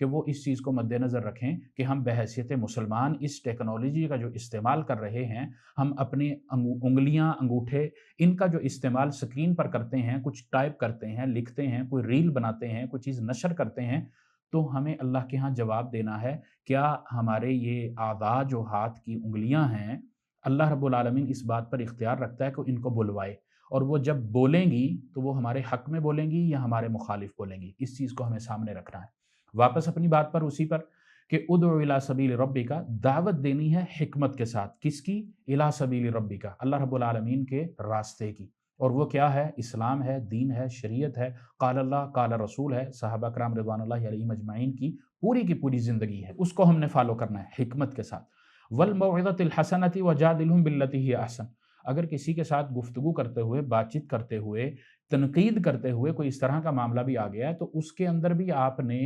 کہ وہ اس چیز کو مد نظر رکھیں کہ ہم بحیثیت مسلمان اس ٹیکنالوجی کا جو استعمال کر رہے ہیں، ہم اپنی انگلیاں، انگوٹھے، ان کا جو استعمال اسکرین پر کرتے ہیں، کچھ ٹائپ کرتے ہیں، لکھتے ہیں، کوئی ریل بناتے ہیں، کوئی چیز نشر کرتے ہیں، تو ہمیں اللہ کے ہاں جواب دینا ہے، کیا ہمارے یہ اعضاء جو ہاتھ کی انگلیاں ہیں، اللہ رب العالمین اس بات پر اختیار رکھتا ہے کہ ان کو بلوائے، اور وہ جب بولیں گی تو وہ ہمارے حق میں بولیں گی یا ہمارے مخالف بولیں گی، اس چیز کو ہمیں سامنے رکھنا ہے۔ واپس اپنی بات پر، اسی پر، کہ ادعو الی سبیل ربک، دعوت دینی ہے حکمت کے ساتھ، کس کی؟ الی سبیل ربک، اللہ رب العالمین کے راستے کی، اور وہ کیا ہے؟ اسلام ہے، دین ہے، شریعت ہے، قال اللہ قال رسول ہے، صحابہ کرام رضوان اللہ علیہم اجمعین کی پوری زندگی ہے، اس کو ہم نے فالو کرنا ہے حکمت کے ساتھ۔ والموعظۃ الحسنۃ وجادلھم باللتی ہی احسن، اگر کسی کے ساتھ گفتگو کرتے ہوئے، بات چیت کرتے ہوئے، تنقید کرتے ہوئے کوئی اس طرح کا معاملہ بھی آ گیا ہے، تو اس کے اندر بھی آپ نے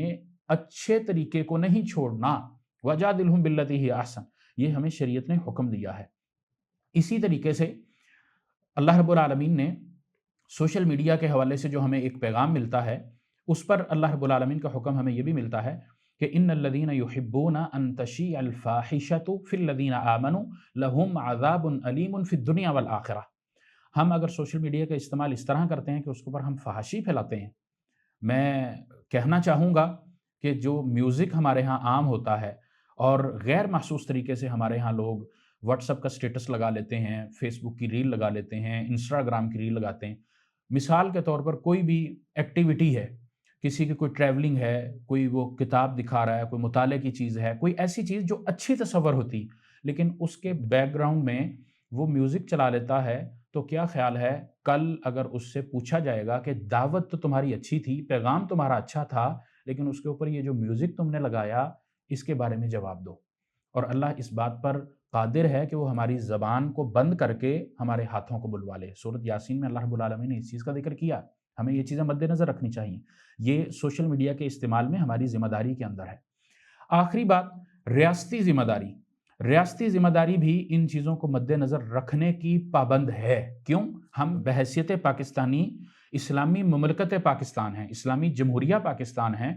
اچھے طریقے کو نہیں چھوڑنا، وجادلھم باللتی ہی احسن، یہ ہمیں شریعت نے حکم دیا ہے۔ اسی طریقے سے اللہ رب العالمین نے سوشل میڈیا کے حوالے سے جو ہمیں ایک پیغام ملتا ہے، اس پر اللہ رب العالمین کا حکم ہمیں یہ بھی ملتا ہے کہ ان الذین یحبون ان تشیع الفاحشۃ فی الذین آمنوا لہم عذاب علیم فی الدنیا والآخرہ۔ ہم اگر سوشل میڈیا کا استعمال اس طرح کرتے ہیں کہ اس کے اوپر ہم فحاشی پھیلاتے ہیں، میں کہنا چاہوں گا کہ جو میوزک ہمارے ہاں عام ہوتا ہے اور غیر محسوس طریقے سے ہمارے ہاں لوگ واٹس ایپ کا سٹیٹس لگا لیتے ہیں، فیس بک کی ریل لگا لیتے ہیں، انسٹاگرام کی ریل لگاتے ہیں، مثال کے طور پر کوئی بھی ایکٹیویٹی ہے، کسی کی کوئی ٹریولنگ ہے، کوئی وہ کتاب دکھا رہا ہے، کوئی مطالعے کی چیز ہے، کوئی ایسی چیز جو اچھی تصور ہوتی، لیکن اس کے بیک گراؤنڈ میں وہ میوزک چلا لیتا ہے، تو کیا خیال ہے کل اگر اس سے پوچھا جائے گا کہ دعوت تو تمہاری اچھی تھی، پیغام تمہارا اچھا تھا، لیکن اس کے اوپر یہ جو میوزک تم نے لگایا، اس کے بارے میں جواب دو۔ اور اللہ اس بات پر قادر ہے کہ وہ ہماری زبان کو بند کر کے ہمارے ہاتھوں کو بلوا لے۔ سورۃ یاسین میں اللہ رب العالمین نے اس چیز کا ذکر کیا، ہمیں یہ چیزیں مد نظر رکھنی چاہیے، یہ سوشل میڈیا کے استعمال میں ہماری ذمہ داری کے اندر ہے۔ آخری بات، ریاستی ذمہ داری۔ ریاستی ذمہ داری بھی ان چیزوں کو مد نظر رکھنے کی پابند ہے۔ کیوں؟ ہم بحیثیت پاکستانی، اسلامی مملکت پاکستان ہیں، اسلامی جمہوریہ پاکستان ہیں،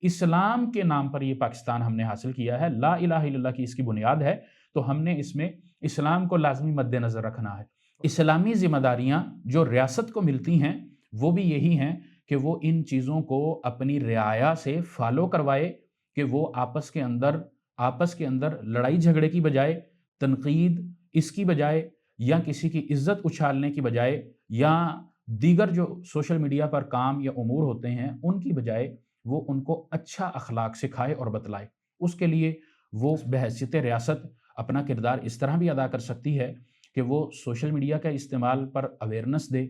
اسلام کے نام پر یہ پاکستان ہم نے حاصل کیا ہے، لا الہ الا اللہ کی اس کی بنیاد ہے، تو ہم نے اس میں اسلام کو لازمی مد نظر رکھنا ہے۔ اسلامی ذمہ داریاں جو ریاست کو ملتی ہیں وہ بھی یہی ہیں کہ وہ ان چیزوں کو اپنی رعایا سے فالو کروائے، کہ وہ آپس کے اندر لڑائی جھگڑے کی بجائے، تنقید اس کی بجائے، یا کسی کی عزت اچھالنے کی بجائے، یا دیگر جو سوشل میڈیا پر کام یا امور ہوتے ہیں ان کی بجائے، وہ ان کو اچھا اخلاق سکھائے اور بتلائے۔ اس کے لیے وہ بحیثیت ریاست اپنا کردار اس طرح بھی ادا کر سکتی ہے کہ وہ سوشل میڈیا کا استعمال پر اویئرنس دے،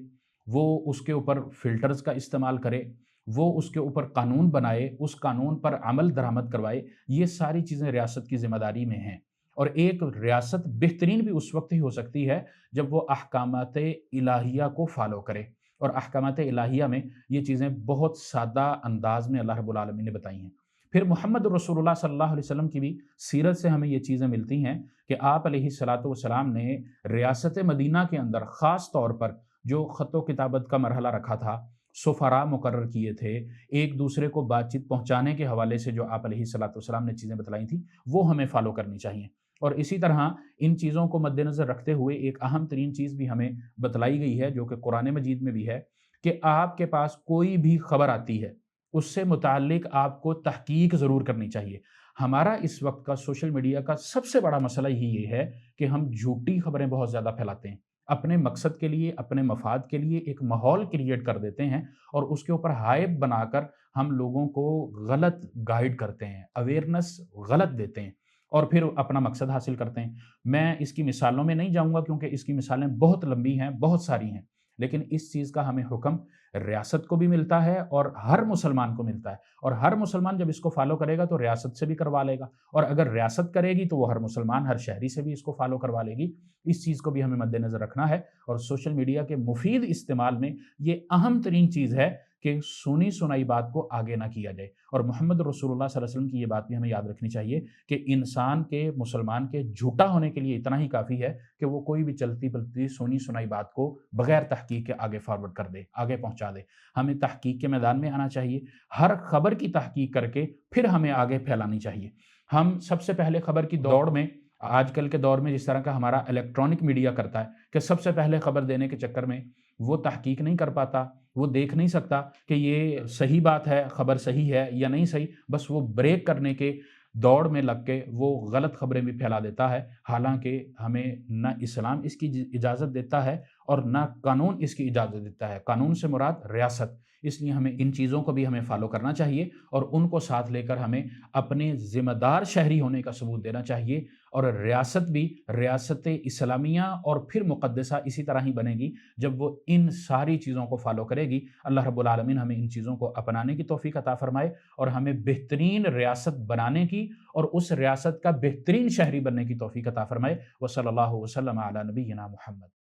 وہ اس کے اوپر فلٹرز کا استعمال کرے، وہ اس کے اوپر قانون بنائے، اس قانون پر عمل درآمد کروائے۔ یہ ساری چیزیں ریاست کی ذمہ داری میں ہیں، اور ایک ریاست بہترین بھی اس وقت ہی ہو سکتی ہے جب وہ احکامات الہیہ کو فالو کرے، اور احکامات الہیہ میں یہ چیزیں بہت سادہ انداز میں اللہ رب العالمین نے بتائی ہیں۔ پھر محمد رسول اللہ صلی اللہ علیہ وسلم کی بھی سیرت سے ہمیں یہ چیزیں ملتی ہیں کہ آپ علیہ الصلاۃ والسلام نے ریاست مدینہ کے اندر خاص طور پر جو خط و کتابت کا مرحلہ رکھا تھا، سفراء مقرر کیے تھے، ایک دوسرے کو بات چیت پہنچانے کے حوالے سے جو آپ علیہ الصلاۃ والسلام نے چیزیں بتلائی تھیں، وہ ہمیں فالو کرنی چاہیے۔ اور اسی طرح ان چیزوں کو مد نظر رکھتے ہوئے ایک اہم ترین چیز بھی ہمیں بتلائی گئی ہے جو کہ قرآن مجید میں بھی ہے، کہ آپ کے پاس کوئی بھی خبر آتی ہے، اس سے متعلق آپ کو تحقیق ضرور کرنی چاہیے۔ ہمارا اس وقت کا سوشل میڈیا کا سب سے بڑا مسئلہ ہی یہ ہے کہ ہم جھوٹی خبریں بہت زیادہ پھیلاتے ہیں، اپنے مقصد کے لیے، اپنے مفاد کے لیے ایک ماحول کریٹ کر دیتے ہیں، اور اس کے اوپر ہائپ بنا کر ہم لوگوں کو غلط گائیڈ کرتے ہیں، اویئرنس غلط دیتے ہیں، اور پھر اپنا مقصد حاصل کرتے ہیں۔ میں اس کی مثالوں میں نہیں جاؤں گا کیونکہ اس کی مثالیں بہت لمبی ہیں، بہت ساری ہیں، لیکن اس چیز کا ہمیں حکم ریاست کو بھی ملتا ہے اور ہر مسلمان کو ملتا ہے، اور ہر مسلمان جب اس کو فالو کرے گا تو ریاست سے بھی کروا لے گا، اور اگر ریاست کرے گی تو وہ ہر مسلمان، ہر شہری سے بھی اس کو فالو کروا لے گی۔ اس چیز کو بھی ہمیں مد نظر رکھنا ہے، اور سوشل میڈیا کے مفید استعمال میں یہ اہم ترین چیز ہے کہ سنی سنائی بات کو آگے نہ کیا جائے۔ اور محمد رسول اللہ صلی اللہ علیہ وسلم کی یہ بات بھی ہمیں یاد رکھنی چاہیے کہ انسان کے، مسلمان کے جھوٹا ہونے کے لیے اتنا ہی کافی ہے کہ وہ کوئی بھی چلتی بلتی سنی سنائی بات کو بغیر تحقیق کے آگے فارورڈ کر دے، آگے پہنچا دے۔ ہمیں تحقیق کے میدان میں آنا چاہیے، ہر خبر کی تحقیق کر کے پھر ہمیں آگے پھیلانی چاہیے۔ ہم سب سے پہلے خبر کی دوڑ میں، آج کل کے دور میں جس طرح کا ہمارا الیکٹرانک میڈیا کرتا ہے کہ سب سے پہلے خبر دینے کے چکر میں وہ تحقیق نہیں کر پاتا، وہ دیکھ نہیں سکتا کہ یہ صحیح بات ہے، خبر صحیح ہے یا نہیں صحیح، بس وہ بریک کرنے کے دوڑ میں لگ کے وہ غلط خبریں بھی پھیلا دیتا ہے۔ حالانکہ ہمیں نہ اسلام اس کی اجازت دیتا ہے اور نہ قانون اس کی اجازت دیتا ہے۔ قانون سے مراد ریاست، اس لیے ہمیں ان چیزوں کو بھی ہمیں فالو کرنا چاہیے اور ان کو ساتھ لے کر ہمیں اپنے ذمہ دار شہری ہونے کا ثبوت دینا چاہیے۔ اور ریاست بھی ریاست اسلامیہ اور پھر مقدسہ اسی طرح ہی بنے گی جب وہ ان ساری چیزوں کو فالو کرے گی۔ اللہ رب العالمین ہمیں ان چیزوں کو اپنانے کی توفیق عطا فرمائے اور ہمیں بہترین ریاست بنانے کی اور اس ریاست کا بہترین شہری بننے کی توفیق عطا فرمائے۔ وصلی اللہ وسلم علی نبینا محمد۔